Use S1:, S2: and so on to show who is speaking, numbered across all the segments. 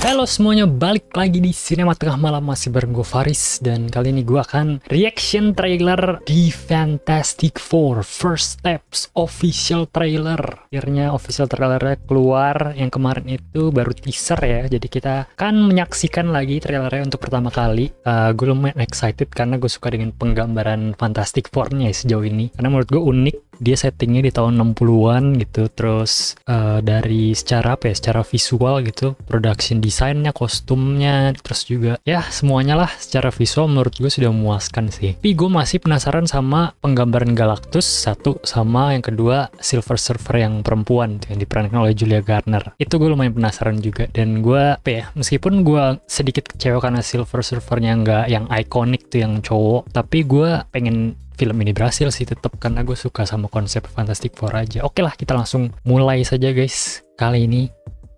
S1: Halo semuanya, balik lagi di Sinema Tengah Malam, masih bareng gue Faris. Dan kali ini gue akan reaction trailer di Fantastic Four First Steps official trailer. Akhirnya official trailernya keluar, yang kemarin itu baru teaser ya. Jadi kita akan menyaksikan lagi trailernya untuk pertama kali. Gue lumayan excited karena gue suka dengan penggambaran Fantastic Four-nya sejauh ini. Karena menurut gue unik. Dia settingnya di tahun 60-an gitu, terus dari secara secara visual gitu, production desainnya, kostumnya, terus juga ya semuanya lah secara visual menurut gue sudah memuaskan sih. Tapi gue masih penasaran sama penggambaran Galactus satu, sama yang kedua Silver Surfer yang perempuan yang diperankan oleh Julia Garner. Itu gue lumayan penasaran juga, dan gue meskipun gue sedikit kecewa karena Silver Surfernya nggak yang ikonik tuh, yang cowok, tapi gue pengen film ini berhasil sih tetap, karena gue suka sama konsep Fantastic Four aja. Oke lah, kita langsung mulai saja guys. Kali ini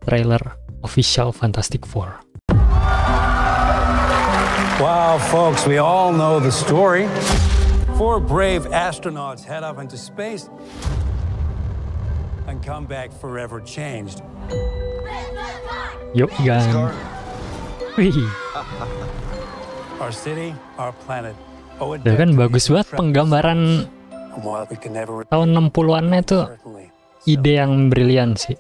S1: trailer official Fantastic Four.
S2: Wow, folks, we all know the story. Four brave astronauts head off into space and come back forever changed.
S1: Yuk gang. Wih.
S2: Our city, our planet.
S1: Udah kan bagus banget penggambaran tahun 60-an tuh, ide yang brilian sih.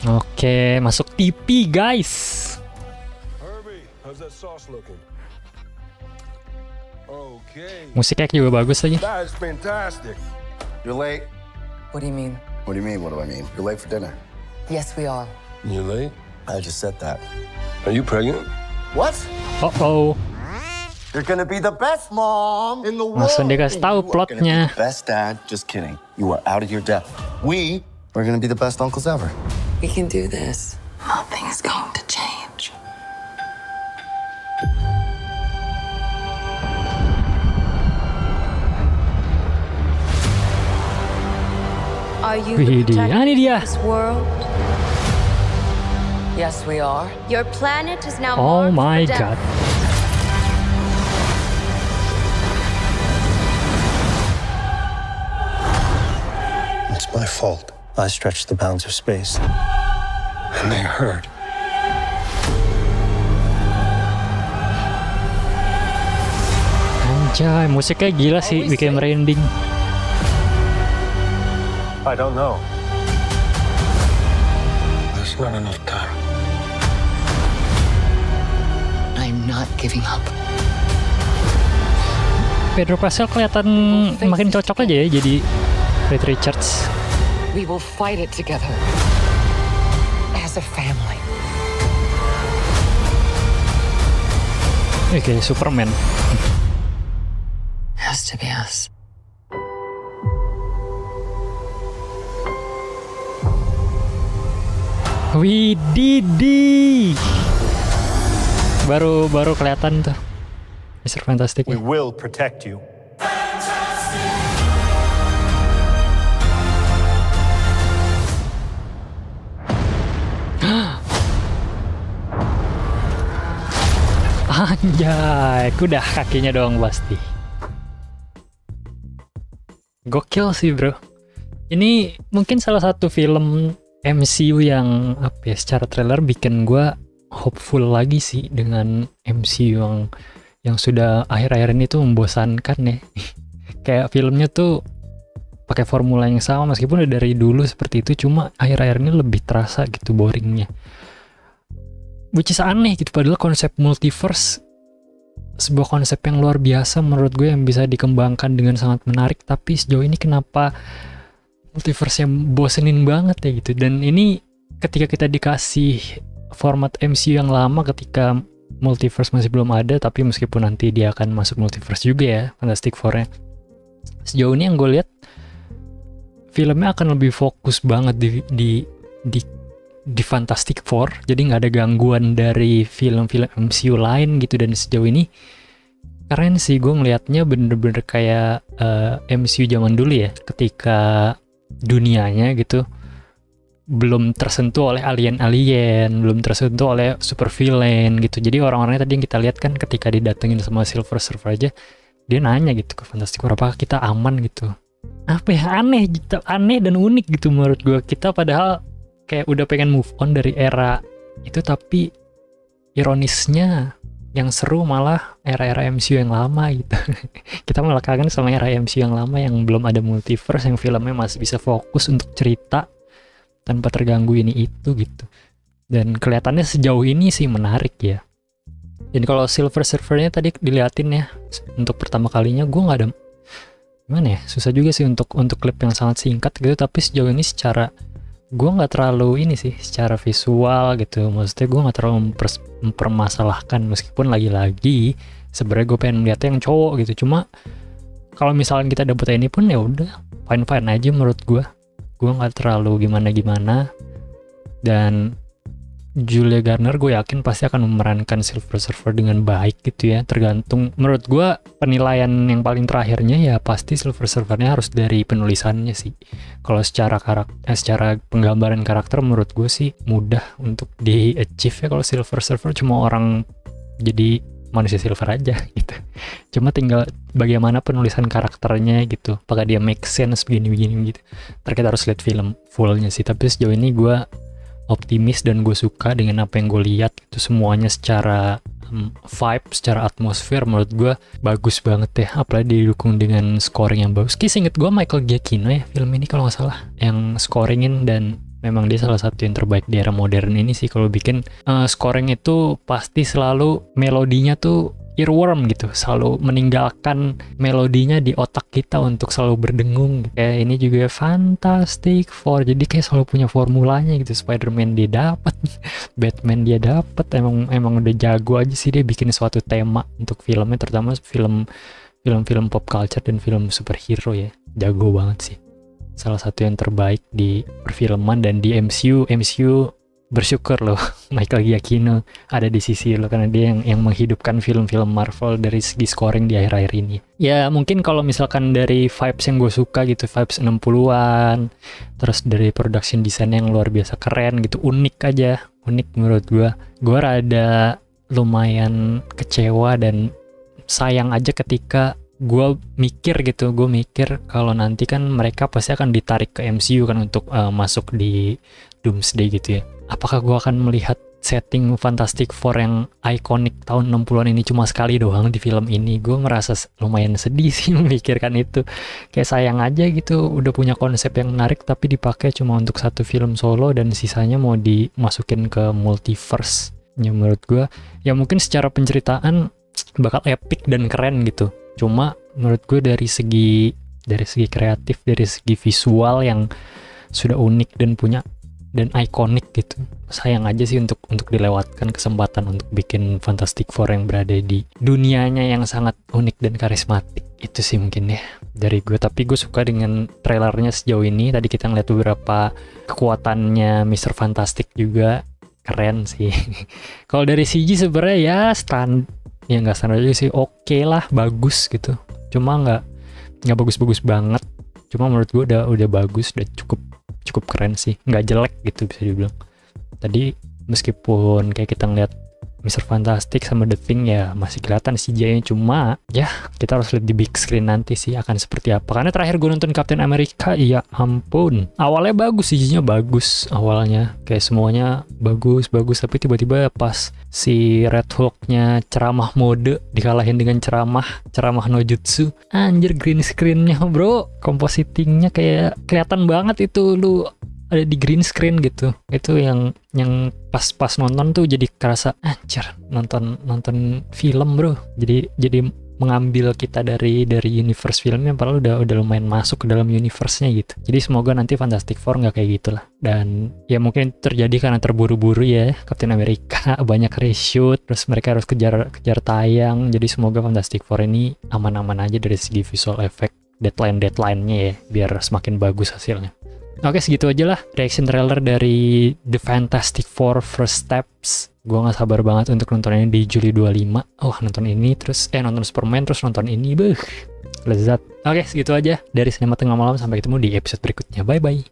S1: Oke, masuk TV guys. Musiknya juga bagus lagi.
S3: You're late.
S4: What do you mean?
S3: What do you mean? What do I mean? You're late for dinner.
S4: Yes, we are.
S5: You late?
S3: I just said that.
S5: Are you pregnant?
S3: What?
S1: Oh.
S3: You're gonna be the best mom in the world.
S1: Langsung dikasih tahu plotnya.
S3: Best dad. Just kidding. You are out of your depth. We are gonna be the best uncles ever.
S4: We can do this. Nothing is going to change.
S6: Are you
S1: Wih,
S6: the protector
S1: ini dia.
S6: of this world?
S4: Yes, we are.
S6: Your planet is now
S1: Oh
S6: marked
S1: my
S6: for death.
S1: god.
S5: It's my fault. I stretched the bounds of space. And they hurt.
S1: Anjay, musiknya gila sih, bikin merinding.
S5: I don't know. There's not enough time.
S4: I'm not giving up.
S1: Pedro Pascal kelihatan makin cocok aja ya jadi Reed Richards.
S4: We will fight it together. As a family.
S1: Oke, Superman.
S4: Has to be us.
S1: Wididi. Baru kelihatan tuh Mr. Fantastic.
S2: We will protect you.
S1: Anjay, kuda kakinya doang pasti. Gokil sih bro. Ini mungkin salah satu film MCU yang secara trailer bikin gue hopeful lagi sih dengan MCU yang sudah akhir-akhir ini tuh membosankan ya. Kayak filmnya tuh pakai formula yang sama meskipun udah dari dulu seperti itu, cuma akhir-akhir ini lebih terasa gitu boringnya. Which is aneh gitu, padahal konsep multiverse sebuah konsep yang luar biasa menurut gue yang bisa dikembangkan dengan sangat menarik, tapi sejauh ini kenapa multiverse yang bosenin banget ya gitu. Dan ini ketika kita dikasih format MCU yang lama ketika multiverse masih belum ada, tapi meskipun nanti dia akan masuk multiverse juga ya Fantastic Four-nya, sejauh ini yang gue lihat filmnya akan lebih fokus banget di Fantastic Four, jadi nggak ada gangguan dari film-film MCU lain gitu. Dan sejauh ini keren sih, gue ngelihatnya bener-bener kayak MCU zaman dulu ya, ketika dunianya gitu belum tersentuh oleh alien-alien, belum tersentuh oleh super villain gitu. Jadi orang-orangnya tadi yang kita lihat kan ketika didatengin sama Silver Surfer aja dia nanya gitu ke Fantastic Four, apakah kita aman gitu. Apa ya, aneh gitu, aneh dan unik gitu menurut gue. Kita padahal kayak udah pengen move on dari era itu, tapi ironisnya yang seru malah era-era MCU yang lama gitu. Kita malah kangen sama era MCU yang lama yang belum ada multiverse, yang filmnya masih bisa fokus untuk cerita tanpa terganggu ini itu gitu. Dan kelihatannya sejauh ini sih menarik ya. Dan kalau Silver Surfernya tadi diliatin ya, untuk pertama kalinya gue nggak ada, gimana ya, susah juga sih untuk klip yang sangat singkat gitu. Tapi sejauh ini secara gue nggak terlalu ini sih, secara visual gitu, maksudnya gue nggak terlalu mempermasalahkan, meskipun lagi-lagi sebenarnya gue pengen melihatnya yang cowok gitu. Cuma kalau misalnya kita dapet ini pun ya udah fine aja menurut gue nggak terlalu gimana. Dan Julia Garner gue yakin pasti akan memerankan Silver Surfer dengan baik gitu ya. Tergantung, menurut gue penilaian yang paling terakhirnya ya pasti Silver Surfernya harus dari penulisannya sih. Kalau secara secara penggambaran karakter menurut gue sih mudah untuk di achieve ya. Kalau Silver Surfer cuma orang jadi manusia silver aja gitu. Cuma tinggal bagaimana penulisan karakternya gitu, apakah dia make sense begini gitu. Ntar kita harus lihat film fullnya sih. Tapi sejauh ini gue optimis dan gue suka dengan apa yang gue lihat itu semuanya. Secara vibe, secara atmosfer menurut gue bagus banget ya, apalagi didukung dengan scoring yang bagus. Inget gue Michael Giacchino ya film ini kalau nggak salah yang scoringin, dan memang dia salah satu yang terbaik di era modern ini sih. Kalau bikin scoring itu pasti selalu melodinya tuh earworm gitu, selalu meninggalkan melodinya di otak kita untuk selalu berdengung. Kayak ini juga Fantastic Four, jadi kayak selalu punya formulanya gitu. Spider-Man dia dapat, Batman dia dapat, emang udah jago aja sih dia bikin suatu tema untuk filmnya, terutama film pop culture dan film superhero ya, jago banget sih. Salah satu yang terbaik di perfilman dan di MCU bersyukur loh Michael Giacchino ada di sisi lo, karena dia yang menghidupkan film-film Marvel dari segi scoring di akhir-akhir ini. Ya mungkin kalau misalkan dari vibes yang gue suka gitu, vibes 60-an, terus dari production design yang luar biasa keren gitu, unik menurut gue rada lumayan kecewa dan sayang aja ketika gue mikir kalau nanti kan mereka pasti akan ditarik ke MCU kan untuk masuk di Doomsday gitu ya. Apakah gue akan melihat setting Fantastic Four yang ikonik tahun 60-an ini cuma sekali doang di film ini? Gue merasa lumayan sedih sih memikirkan itu. Kayak sayang aja gitu, udah punya konsep yang menarik tapi dipakai cuma untuk satu film solo dan sisanya mau dimasukin ke multiverse. Ya menurut gue, ya mungkin secara penceritaan bakal epic dan keren gitu. Cuma menurut gue dari segi kreatif, dari segi visual yang sudah unik dan punya dan ikonik gitu, sayang aja sih untuk dilewatkan kesempatan untuk bikin Fantastic Four yang berada di dunianya yang sangat unik dan karismatik. Itu sih mungkin ya dari gue. Tapi gue suka dengan trailernya sejauh ini. Tadi kita ngeliat beberapa kekuatannya Mr. Fantastic juga keren sih. Kalau dari CG sebenarnya ya nggak standar juga sih, oke lah, bagus gitu. Cuma nggak bagus-bagus banget. Cuma menurut gue udah bagus, udah cukup keren sih, nggak jelek gitu bisa dibilang. Tadi meskipun kayak kita ngeliat Mr. Fantastic sama The Thing ya masih kelihatan CGI-nya, cuma ya kita harus lihat di big screen nanti sih akan seperti apa. Karena terakhir gue nonton Captain America, ya ampun, awalnya bagus, CG-nya bagus awalnya, kayak semuanya bagus, tapi tiba-tiba pas si Red Hulk-nya ceramah mode dikalahin dengan ceramah no jutsu, anjir green screen-nya bro, compositing-nya kayak kelihatan banget itu lu ada di green screen gitu. Itu yang pas nonton tuh jadi kerasa anjir nonton film bro. Jadi mengambil kita dari universe filmnya, padahal udah lumayan masuk ke dalam universe-nya gitu. Jadi semoga nanti Fantastic Four nggak kayak gitulah. Dan ya mungkin terjadi karena terburu-buru ya Captain America, banyak reshoot, terus mereka harus kejar tayang. Jadi semoga Fantastic Four ini aman-aman aja dari segi visual effect, deadline-nya ya, biar semakin bagus hasilnya. Oke, segitu aja lah reaction trailer dari The Fantastic Four First Steps. Gue gak sabar banget untuk nontonnya di Juli 25. Nonton ini terus nonton Superman terus nonton ini, lezat. Oke, segitu aja dari Sinema Tengah Malam. Sampai ketemu di episode berikutnya. Bye bye.